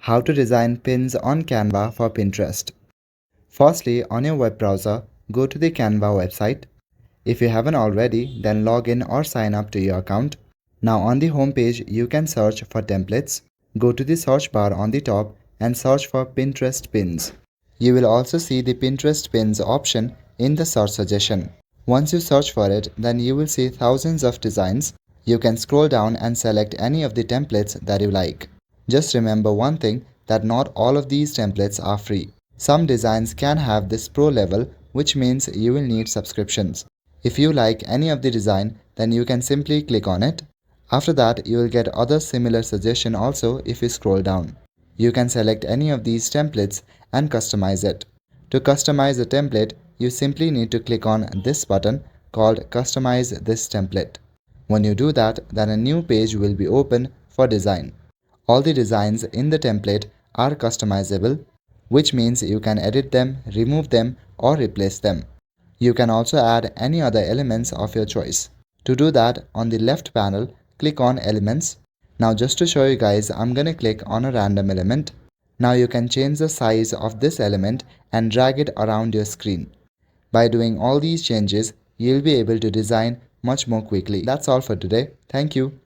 How to design pins on Canva for Pinterest. Firstly, on your web browser, go to the Canva website. If you haven't already, then log in or sign up to your account. Now on the home page, you can search for templates. Go to the search bar on the top and search for Pinterest pins. You will also see the Pinterest pins option in the search suggestion. Once you search for it, then you will see thousands of designs. You can scroll down and select any of the templates that you like. Just remember one thing, that not all of these templates are free. Some designs can have this pro level, which means you will need subscriptions. If you like any of the design, then you can simply click on it. After that, you will get other similar suggestion also if you scroll down. You can select any of these templates and customize it. To customize a template, you simply need to click on this button called Customize this template. When you do that, then a new page will be open for design. All the designs in the template are customizable, which means you can edit them, remove them, or replace them. You can also add any other elements of your choice. To do that, on the left panel, click on Elements. Now just to show you guys, I'm gonna click on a random element. Now you can change the size of this element and drag it around your screen. By doing all these changes, you'll be able to design much more quickly. That's all for today. Thank you.